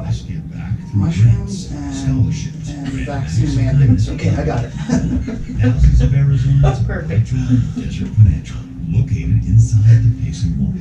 Let's get back through mushrooms trends, and scholarships, vaccine mandates. Okay, I got it. thousands of Arizona's That's perfect. Desert Financial, located inside the Payson Mall.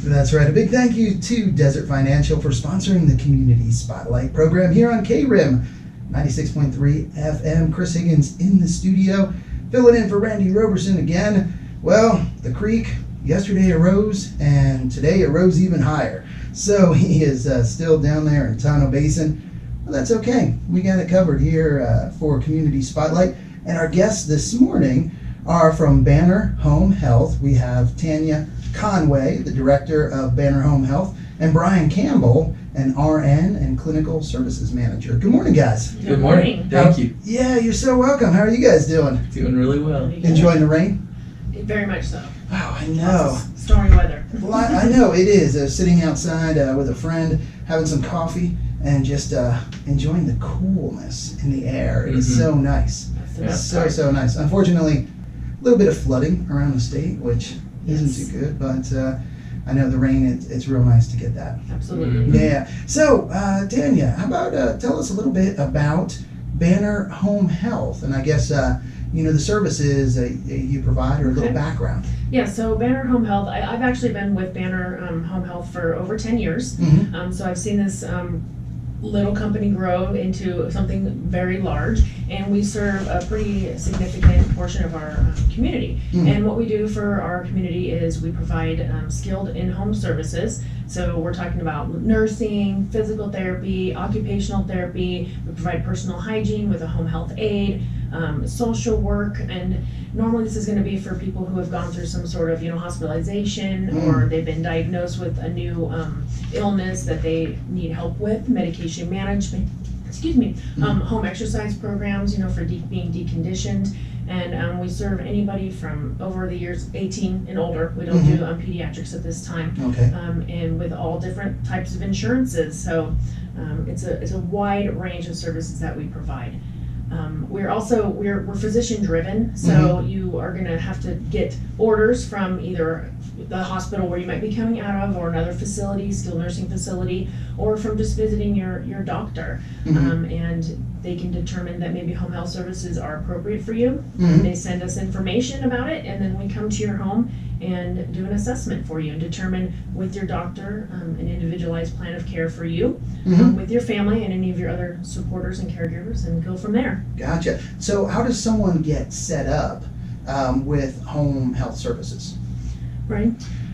That's right. A big thank you to Desert Financial for sponsoring the Community Spotlight program here on KRIM 96.3 FM. Chris Higgins in the studio, filling in for Randy Roberson again. Well, the creek yesterday arose, and today it rose even higher. So he is still down there in Tonto Basin. Well, that's okay. We got it covered here for Community Spotlight. And our guests this morning are from Banner Home Health. We have Tanya Conway, the director of Banner Home Health, and Brian Campbell, an RN and clinical services manager. Good morning, guys. Good morning. Thank you. Yeah, you're so welcome. How are you guys doing? Doing really well. Enjoying the rain? Very much so. Oh, I know. Lots of stormy weather. Well, I know it is. Sitting outside with a friend, having some coffee, and just enjoying the coolness in the air. It is so nice. That's the It's best so, part. so nice. Unfortunately, a little bit of flooding around the state, which Yes. isn't too good, but I know the rain, it's real nice to get that. Absolutely. Yeah. So, Tanya, how about tell us a little bit about Banner Home Health, and I guess, the services you provide, or a little Okay. background. Yeah, so Banner Home Health, I've actually been with Banner Home Health for over 10 years. Mm-hmm. So I've seen this little company grow into something very large, and we serve a pretty significant portion of our community. Mhm. And what we do for our community is we provide skilled in-home services. So we're talking about nursing, physical therapy, occupational therapy. We provide personal hygiene with a home health aide, social work, and normally this is going to be for people who have gone through some sort of hospitalization, or they've been diagnosed with a new illness that they need help with, medication management, home exercise programs, for being deconditioned. And we serve anybody from over the years 18 and older. We don't do pediatrics at this time. Okay. And with all different types of insurances. So it's a wide range of services that we provide. We're physician driven, so you are gonna have to get orders from either the hospital where you might be coming out of, or another facility, skilled nursing facility, or from just visiting your doctor. And they can determine that maybe home health services are appropriate for you. They send us information about it, and then we come to your home and do an assessment for you and determine with your doctor an individualized plan of care for you, with your family and any of your other supporters and caregivers, and go from there. Gotcha. So how does someone get set up with home health services? Right?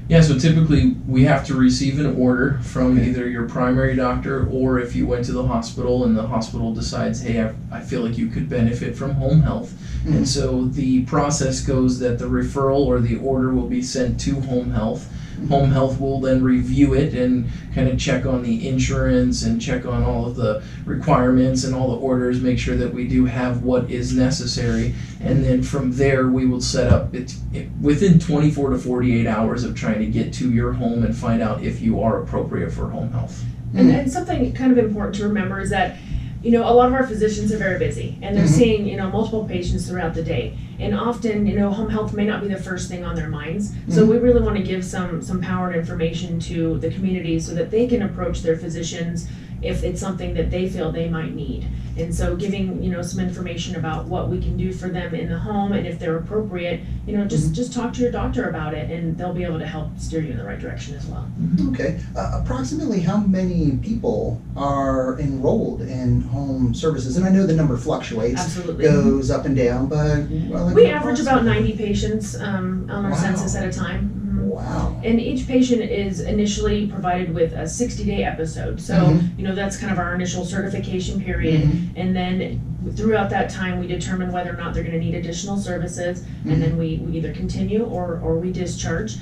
Yeah, so typically we have to receive an order from either your primary doctor, or if you went to the hospital and the hospital decides, hey, I feel like you could benefit from home health. And so the process goes that the referral or the order will be sent to home health. Home health will then review it and kind of check on the insurance and check on all of the requirements and all the orders, make sure that we do have what is necessary. And then from there, we will set up it within 24 to 48 hours of trying to get to your home and find out if you are appropriate for home health. And something kind of important to remember is that a lot of our physicians are very busy, and they're seeing, multiple patients throughout the day. And often, home health may not be the first thing on their minds. So we really want to give some power and information to the community so that they can approach their physicians if it's something that they feel they might need. And so giving, some information about what we can do for them in the home, and if they're appropriate, just talk to your doctor about it, and they'll be able to help steer you in the right direction as well. Okay. Approximately how many people are enrolled in home services? And I know the number fluctuates. Absolutely. Goes up and down, but... We average about 90 patients on our census at a time. Wow. And each patient is initially provided with a 60-day episode. So, that's kind of our initial certification period. And then throughout that time, we determine whether or not they're going to need additional services. And then we either continue or we discharge.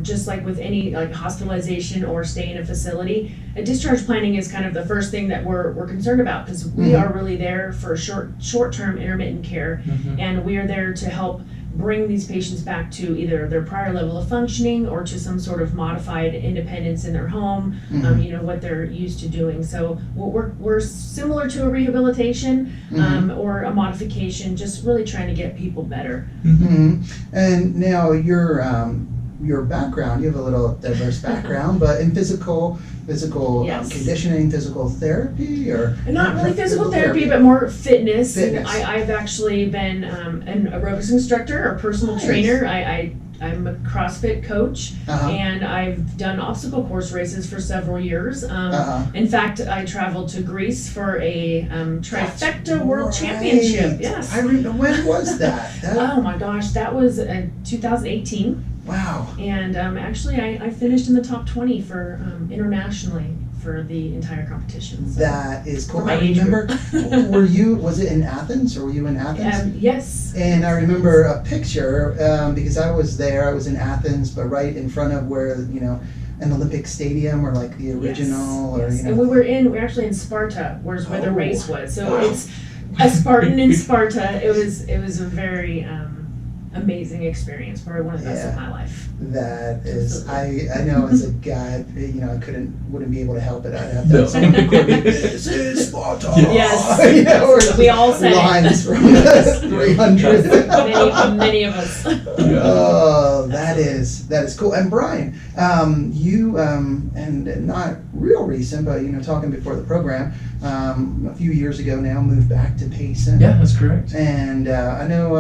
Just like with any hospitalization or stay in a facility, a discharge planning is kind of the first thing that we're concerned about, because we are really there for short-term intermittent care, and we are there to help bring these patients back to either their prior level of functioning or to some sort of modified independence in their home, what they're used to doing. So we're similar to a rehabilitation or a modification, just really trying to get people better. And now you're your background, you have a little diverse background, but in physical Yes. conditioning, physical therapy, or Not really physical therapy, but more fitness. Fitness. I've actually been an aerobics instructor or personal Nice. trainer. I'm a CrossFit coach, Uh-huh. and I've done obstacle course races for several years. Uh-huh. In fact, I traveled to Greece for a trifecta That's world right. championship. Yes. I remember. When was that? Oh my gosh, that was 2018. Wow. And actually, I finished in the top 20 for internationally for the entire competition. So. That is cool. For my I age remember. group. Was it in Athens, or were you in Athens? Yes. And I remember a picture because I was there. I was in Athens, but right in front of where an Olympic Stadium, or like the original, Yes. or And we're actually in Sparta, where the race was. So Wow. it's a Spartan in Sparta. It was a very amazing experience. Probably one of the best of my life. That is, Absolutely. I know as a guy, wouldn't be able to help it. I'd have to No. have someone record me, this is Sparta. Yes. Or We all said it. lines from the 300. Many of us. Oh, that is cool. And Brian, you and not real recent, but talking before the program, a few years ago now, moved back to Payson. Yeah, that's correct. And I know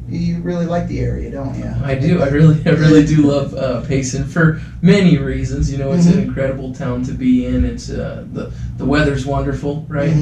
you really like the area, don't you? I do. I really do love Payson for many reasons. It's an incredible town to be in. It's the weather's wonderful, right?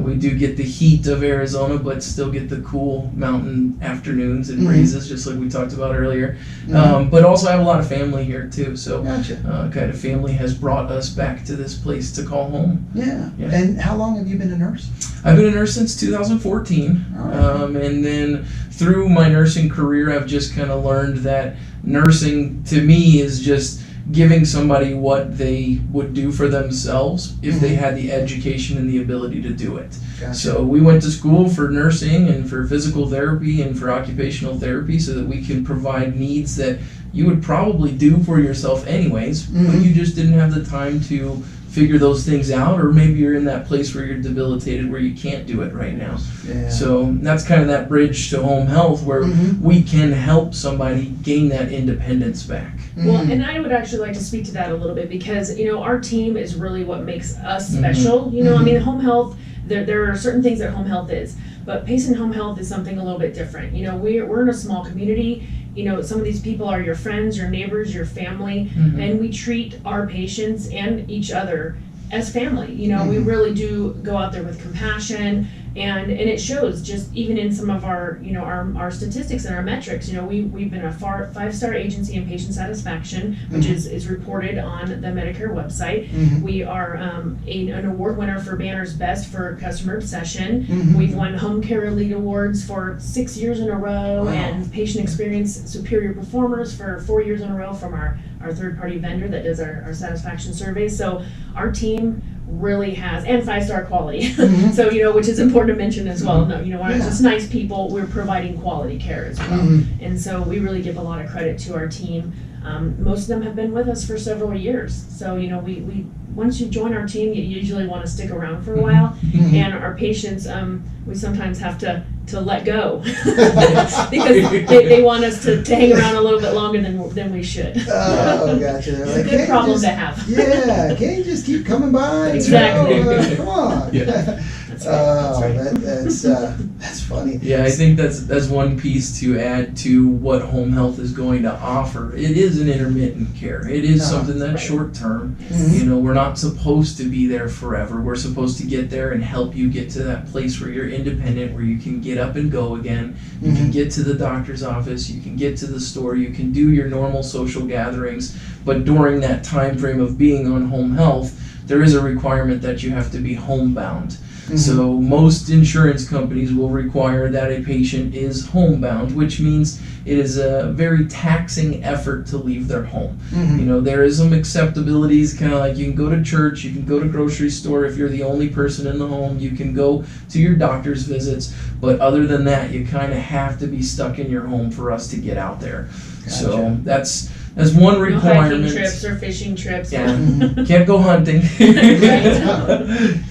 We do get the heat of Arizona, but still get the cool mountain afternoons and breezes, just like we talked about earlier. But also, I have a lot of family here too. So, Gotcha. kind of family has brought us back to this place to call home. Yeah. Yeah. And how long have you been a nurse? I've been a nurse since 2014, All right. and then through my nursing career, I've just kind of learned that nursing to me is just giving somebody what they would do for themselves if they had the education and the ability to do it. Gotcha. So we went to school for nursing and for physical therapy and for occupational therapy so that we can provide needs that you would probably do for yourself anyways, but you just didn't have the time to figure those things out, or maybe you're in that place where you're debilitated where you can't do it right now. Yeah. So that's kind of that bridge to home health where we can help somebody gain that independence back. Well, and I would actually like to speak to that a little bit because, our team is really what makes us special. I mean, home health, there are certain things that home health is, but Payson Home Health is something a little bit different. We're in a small community. Some of these people are your friends, your neighbors, your family, and we treat our patients and each other as family. We really do go out there with compassion, and it shows just even in some of our our statistics and our metrics. We've been a 5-star agency in patient satisfaction, which is reported on the Medicare website. We are an award winner for Banner's Best for customer obsession. We've won Home Care Elite Awards for 6 years in a row. Wow. And Patient Experience Superior Performers for 4 years in a row from our third-party vendor that does our satisfaction surveys. So our team really has, and 5-star quality. So, which is important to mention as well. No, we're not just nice people, we're providing quality care as well. And so we really give a lot of credit to our team. Most of them have been with us for several years. So, we once you join our team, you usually want to stick around for a while. And our patients, we sometimes have to let go because they want us to hang around a little bit longer than we should. Oh, gotcha. They're It's like, a good "Can't problem just- to have. Yeah, can't you just keep coming by? Exactly. Come on. Yeah. Oh, That's right. that's funny. Yeah, I think that's one piece to add to what home health is going to offer. It is an intermittent care. It is something that's Right. short term. We're not supposed to be there forever. We're supposed to get there and help you get to that place where you're independent, where you can get up and go again. You can get to the doctor's office, you can get to the store, you can do your normal social gatherings, but during that time frame of being on home health, there is a requirement that you have to be homebound. So most insurance companies will require that a patient is homebound, which means it is a very taxing effort to leave their home. There is some acceptabilities, kind of like you can go to church, you can go to grocery store if you're the only person in the home, you can go to your doctor's visits, but other than that, you kind of have to be stuck in your home for us to get out there. So as one No requirement. hiking trips or fishing trips. Yeah. Mhm. Can't go hunting.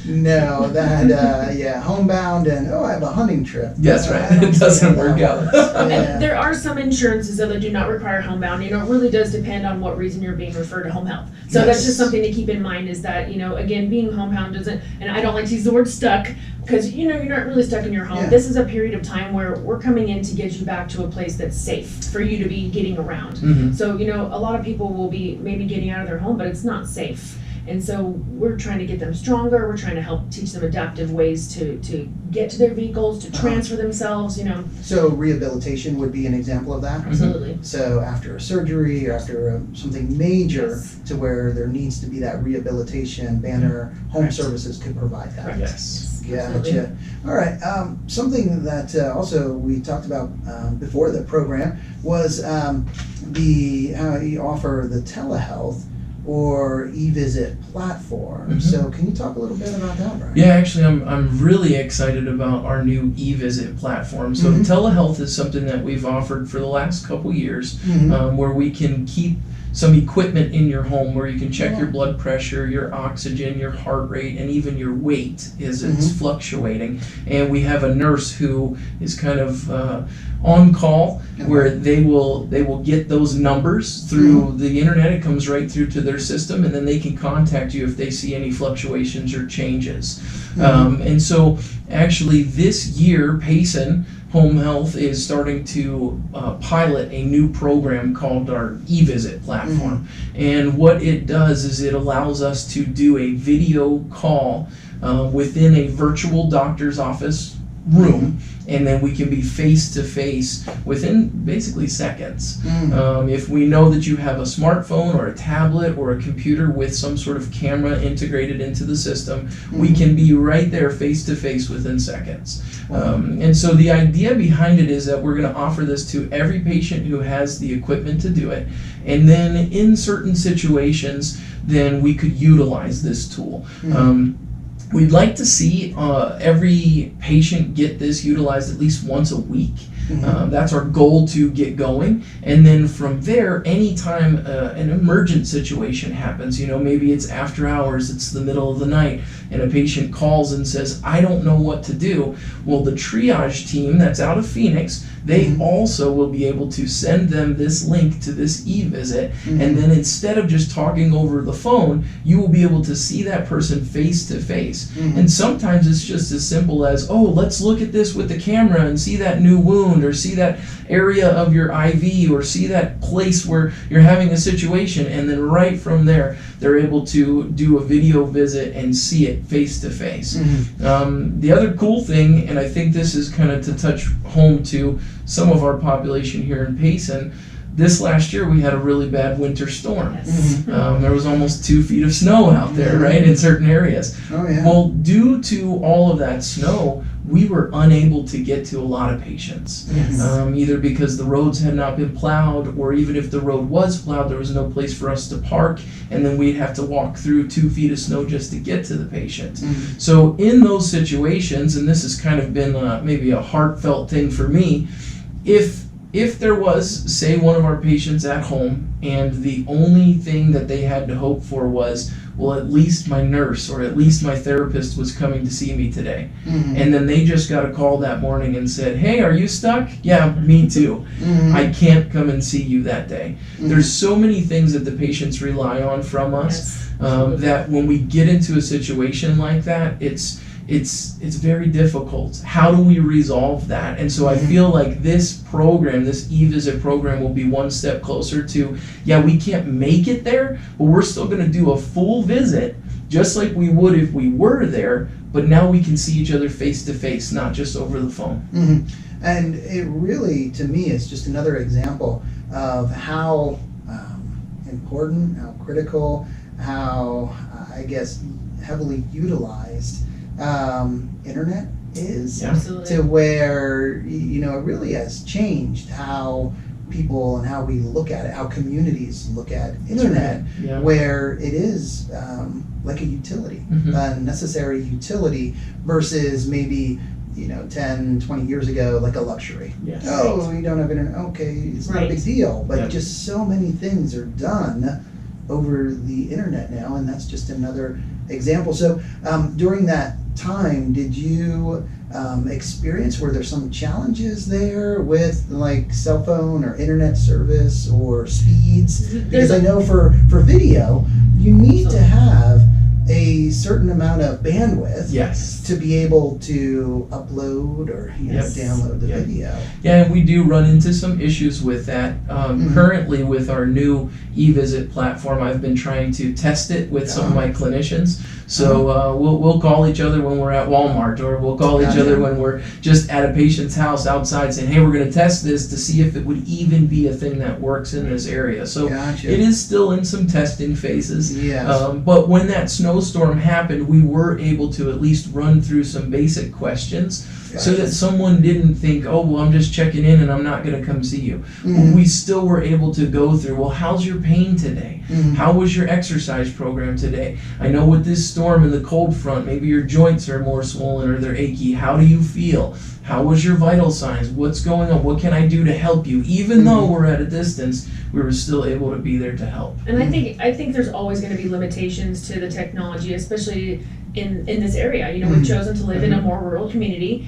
No, that homebound and I have a hunting trip. That's right. I don't It see doesn't how work that out. works. And Yeah. there are some insurances though that do not require homebound. It really does depend on what reason you're being referred to home health. So that's Yes. just something to keep in mind is that, again, being homebound doesn't, and I don't like to use the word stuck, because you're not really stuck in your home. Yeah. This is a period of time where we're coming in to get you back to a place that's safe for you to be getting around. Mhm. So, a lot of people will be maybe getting out of their home, but it's not safe. And so we're trying to get them stronger. We're trying to help teach them adaptive ways to get to their vehicles, to transfer themselves, So rehabilitation would be an example of that. Absolutely. So after a surgery or after something major Yes. to where there needs to be that rehabilitation, Banner Home Correct. Services could provide that. Correct. Yes. Absolutely. Gotcha. All right. Something that also we talked about before the program was how you offer the telehealth or e-visit platform. Mhm. So can you talk a little bit about that, Brian? Yeah, actually, I'm really excited about our new e-visit platform. So Mhm. telehealth is something that we've offered for the last couple years, Mhm. where we can keep some equipment in your home where you can check Yeah. your blood pressure, your oxygen, your heart rate, and even your weight as it's fluctuating. And we have a nurse who is kind of on call where they will get those numbers through the internet. It comes right through to their system, and then they can contact you if they see any fluctuations or changes. And so actually this year, Payson Home Health is starting to pilot a new program called our e-visit platform. And what it does is it allows us to do a video call within a virtual doctor's office room, and then we can be face to face within basically seconds. If we know that you have a smartphone or a tablet or a computer with some sort of camera integrated into the system, we can be right there face to face within seconds. And so the idea behind it is that we're going to offer this to every patient who has the equipment to do it, and then in certain situations, then we could utilize this tool. We'd like to see every patient get this utilized at least once a week. That's our goal to get going. And then from there, anytime an emergent situation happens, maybe it's after hours, it's the middle of the night, and a patient calls and says, I don't know what to do. Well, the triage team that's out of Phoenix, they also will be able to send them this link to this e-visit. And then instead of just talking over the phone, you will be able to see that person face to face. And sometimes it's just as simple as, let's look at this with the camera and see that new wound, or see that area of your IV, or see that place where you're having a situation. And then right from there, they're able to do a video visit and see it face to face. The other cool thing, and I think this is kind of to touch home to some of our population here in Payson, this last year we had a really bad winter storm. Yes. There was almost 2 feet of snow out there, right, in certain areas. Oh, yeah. Well, due to all of that snow, we were unable to get to a lot of patients. Yes. Either because the roads had not been plowed, or even if the road was plowed, there was no place for us to park, and then we'd have to walk through 2 feet of snow just to get to the patient. So in those situations, and this has kind of been maybe a heartfelt thing for me, if there was, say, one of our patients at home, and the only thing that they had to hope for was, well, at least my nurse or at least my therapist was coming to see me today. And then they just got a call that morning and said, hey, are you stuck? Yeah, me too. I can't come and see you that day. There's so many things that the patients rely on from us, that when we get into a situation like that, it's very difficult. How do we resolve that? And so I feel like this program, this e-visit program, will be one step closer to, we can't make it there, but we're still going to do a full visit, just like we would if we were there, but now we can see each other face to face, not just over the phone. And it really, to me, is just another example of how important, how critical, how, heavily utilized internet is, to where it really has changed how people and how we look at it, how communities look at internet, where it is like a utility, a necessary utility, versus maybe 10, 20 years ago, like a luxury. Yes. Oh, you don't have internet. Okay, it's not a big deal. But Yep. just so many things are done over the internet now, and that's just another example. So during that time, did you experience, were there some challenges there with like cell phone or internet service or speeds? Because I know for video, you need to have a certain amount of bandwidth Yes. to be able to upload or Yes. download the Yep. video. Yeah, and we do run into some issues with that. Currently, with our new e-visit platform, I've been trying to test it with some of my clinicians. So we'll call each other when we're at Walmart, or we'll call each other when we're just at a patient's house outside, saying, "Hey, we're going to test this to see if it would even be a thing that works in this area." So it is still in some testing phases. Yes. But when that snowstorm happened, we were able to at least run through some basic questions. So that someone didn't think, oh, well, I'm just checking in and I'm not going to come see you. We still were able to go through, well, how's your pain today? How was your exercise program today? I know with this storm and the cold front, maybe your joints are more swollen or they're achy. How do you feel? How was your vital signs? What's going on? What can I do to help you? Even though we're at a distance, we were still able to be there to help. And I think there's always going to be limitations to the technology, especially in this area. We've chosen to live in a more rural community.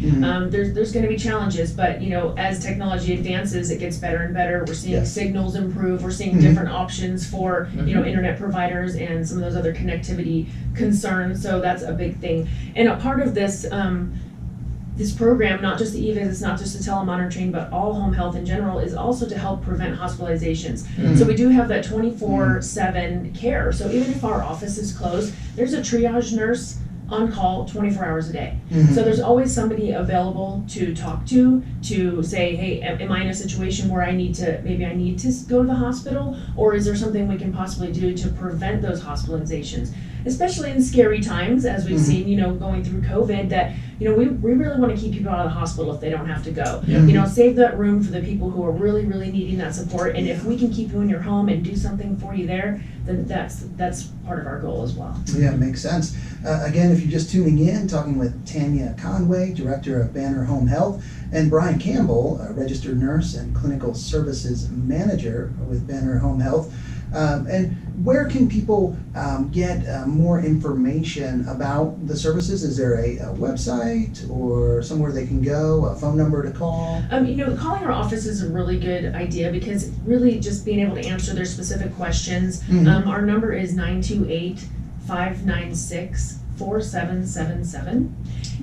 There's going to be challenges, but as technology advances, it gets better and better. We're seeing signals improve. We're seeing different options for internet providers and some of those other connectivity concerns. So that's a big thing. And a part of this this program, not just the e-visits, not just the telemonitoring, but all home health in general, is also to help prevent hospitalizations. So we do have that 24/7 care. So even if our office is closed, there's a triage nurse on call 24 hours a day. So there's always somebody available to talk to say, hey, am I in a situation where I need to go to the hospital, or is there something we can possibly do to prevent those hospitalizations? Especially in scary times, as we've seen, going through COVID, that, we really want to keep people out of the hospital if they don't have to go. Save that room for the people who are really, really needing that support. And if we can keep you in your home and do something for you there, then that's part of our goal as well. Yeah, makes sense. Again, if you're just tuning in, talking with Tanya Conway, Director of Banner Home Health, and Brian Campbell, a registered nurse and clinical services manager with Banner Home Health. And where can people get more information about the services? Is there a website or somewhere they can go, a phone number to call? Calling our office is a really good idea, because really just being able to answer their specific questions. Our number is 928-596-4777.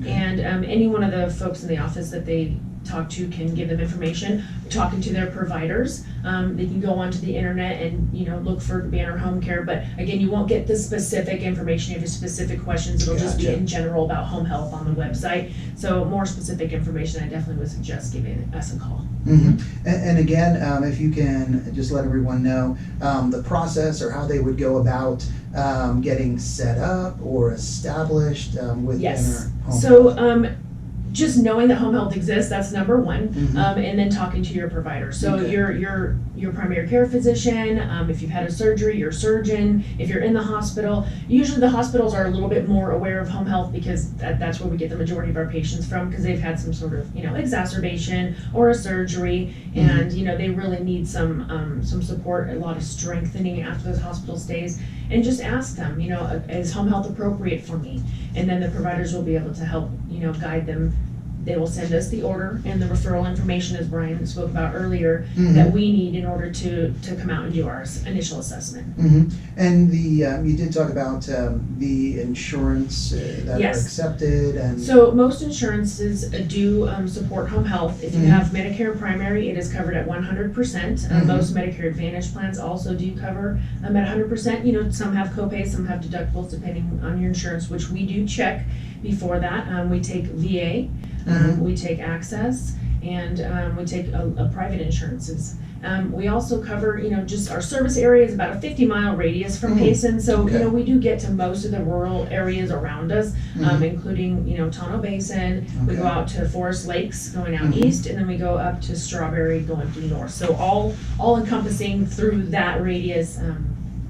And any one of the folks in the office that they talk to can give them information. Talking to their providers, they can go onto the internet and look for Banner Home Care. But again, you won't get the specific information if you have specific questions. It'll just be in general about home health on the website. So more specific information, I definitely would suggest giving us a call. And again, if you can just let everyone know the process or how they would go about getting set up or established with Banner Home Health. Just knowing that home health exists, that's number one, and then talking to your provider. So your primary care physician, if you've had a surgery, your surgeon, if you're in the hospital. Usually the hospitals are a little bit more aware of home health, because that's where we get the majority of our patients from, because they've had some sort of exacerbation or a surgery, and they really need some support, a lot of strengthening after those hospital stays. And just ask them, is home health appropriate for me? And then the providers will be able to help, guide them. They will send us the order and the referral information, as Brian spoke about earlier, that we need in order to come out and do our initial assessment. And you did talk about the insurance that are accepted. And so most insurances do support home health. If you have Medicare primary, it is covered at 100%. Most Medicare Advantage plans also do cover at 100%. Some have copays, some have deductibles, depending on your insurance, which we do check before that. We take VA. We take Access, and we take a private insurances. We also cover, just our service area is about a 50-mile radius from Payson, so we do get to most of the rural areas around us, including Tonto Basin. We go out to Forest Lakes going out east, and then we go up to Strawberry going due north. So all encompassing through that radius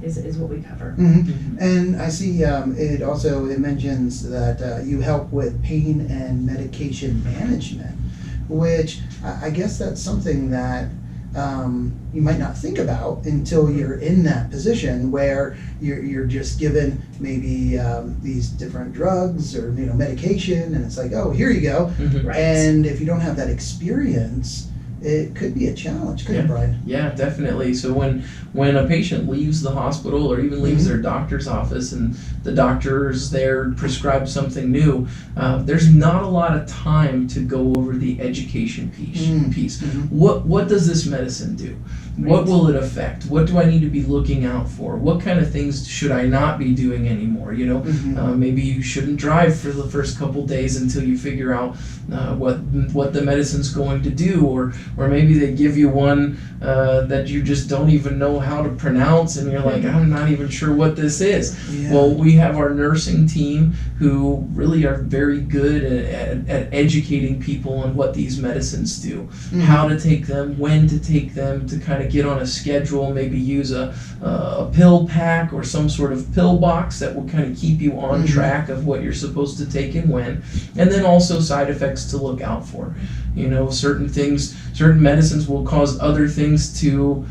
is what we cover. And I see it mentions that you help with pain and medication management, which I guess that's something that you might not think about until you're in that position where you're just given maybe these different drugs or medication, and it's like, oh, here you go. Right. And if you don't have that experience, it could be a challenge, couldn't it, Brian? Yeah, definitely. So when a patient leaves the hospital or even leaves their doctor's office and the doctor's there prescribed something new, there's not a lot of time to go over the education piece. What does this medicine do? What will it affect? What do I need to be looking out for? What kind of things should I not be doing anymore? Maybe you shouldn't drive for the first couple days until you figure out what the medicine's going to do, or maybe they give you one that you just don't even know how to pronounce, and you're like, I'm not even sure what this is. Yeah. Well, we have our nursing team who really are very good at educating people on what these medicines do, how to take them, when to take them, to kind of get on a schedule, maybe use a pill pack or some sort of pill box that will kind of keep you on track of what you're supposed to take and when, and then also side effects to look out for. Certain medicines will cause other things to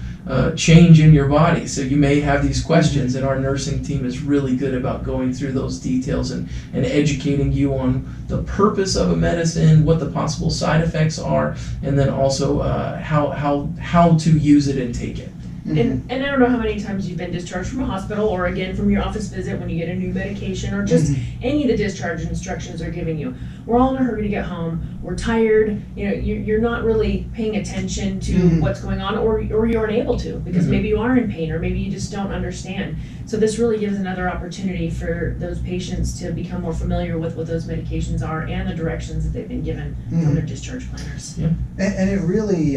change in your body. So you may have these questions, and our nursing team is really good about going through those details and educating you on the purpose of a medicine, what the possible side effects are, and then also how to use it and take it. And I don't know how many times you've been discharged from a hospital, or again from your office visit when you get a new medication, or just any of the discharge instructions they're giving you. We're all in a hurry to get home. We're tired. You're not really paying attention to what's going on, or you aren't able to because maybe you are in pain, or maybe you just don't understand. So this really gives another opportunity for those patients to become more familiar with what those medications are and the directions that they've been given from their discharge planners. Yeah. And it really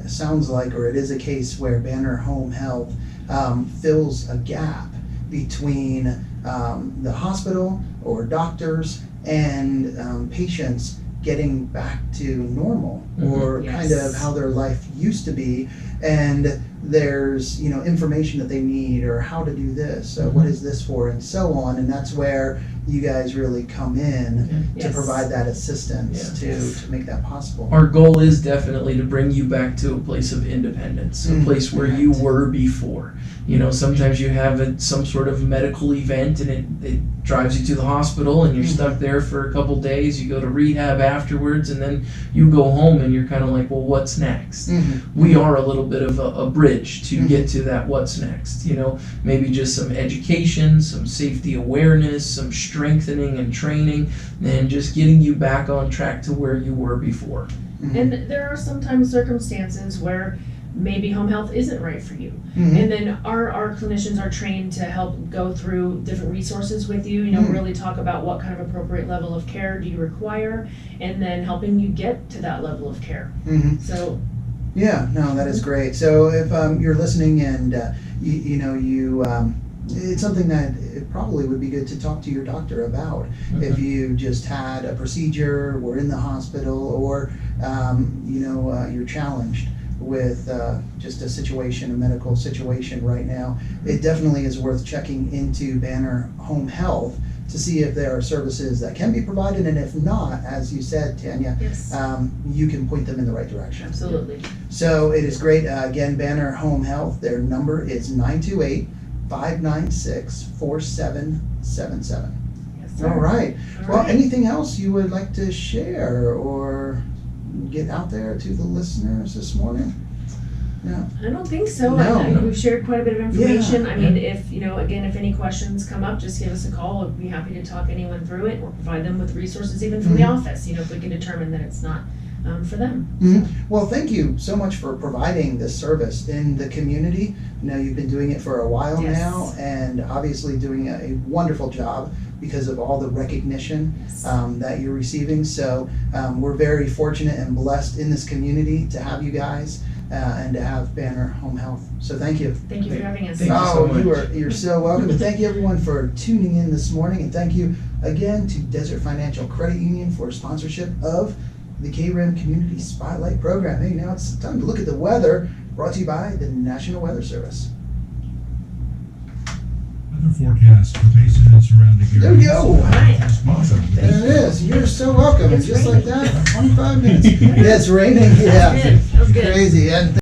sounds like, or it is a case where Banner Home Health fills a gap between the hospital or doctors and patients getting back to normal, or kind of how their life used to be, and there's information that they need, or how to do this, so what is this for, and so on. And that's where you guys really come in to provide that assistance to make that possible. Our goal is definitely to bring you back to a place of independence, a place where you were before. Sometimes you have some sort of medical event and it drives you to the hospital, and you're stuck there for a couple days. You go to rehab afterwards, and then you go home and you're kind of like, well, what's next? We are a little bit of a bridge to get to that what's next. Maybe just some education, some safety awareness, some strengthening and training, and just getting you back on track to where you were before. And there are sometimes circumstances where maybe home health isn't right for you. And then our clinicians are trained to help go through different resources with you, really talk about what kind of appropriate level of care do you require, and then helping you get to that level of care. So yeah, no, that is great. So if you're listening and it's something that it probably would be good to talk to your doctor about. If you just had a procedure, were in the hospital, or you're challenged with just a medical situation right now, it definitely is worth checking into Banner Home Health to see if there are services that can be provided, and if not, as you said, Tanya, you can point them in the right direction. Absolutely. So it is great. Again, Banner Home Health, their number is 928-596-4777. Yes, sir. All right. All Well, right. anything else you would like to share or get out there to the listeners this morning? No. I don't think so. No. I think we've shared quite a bit of information. Yeah. I mean, if if any questions come up, just give us a call. We'd be happy to talk anyone through it, or provide them with resources even from the office, if we can determine that it's not for them. Well, thank you so much for providing this service in the community. You've been doing it for a while now, and obviously doing a wonderful job because of all the recognition that you're receiving. So we're very fortunate and blessed in this community to have you guys and to have Banner Home Health. So thank you. Thank you for having us. Thank you so much. You're so welcome. And thank you everyone for tuning in this morning. And thank you again to Desert Financial Credit Union for sponsorship of the KRIM Community Spotlight Program. Hey, now it's time to look at the weather, brought to you by the National Weather Service. weather forecast for Payson and surrounding areas. There we go. Right. Awesome. There it is. You're so welcome. It's Just raining. like that, 25 minutes. Yeah, it's raining. Yeah. That was good. Crazy. And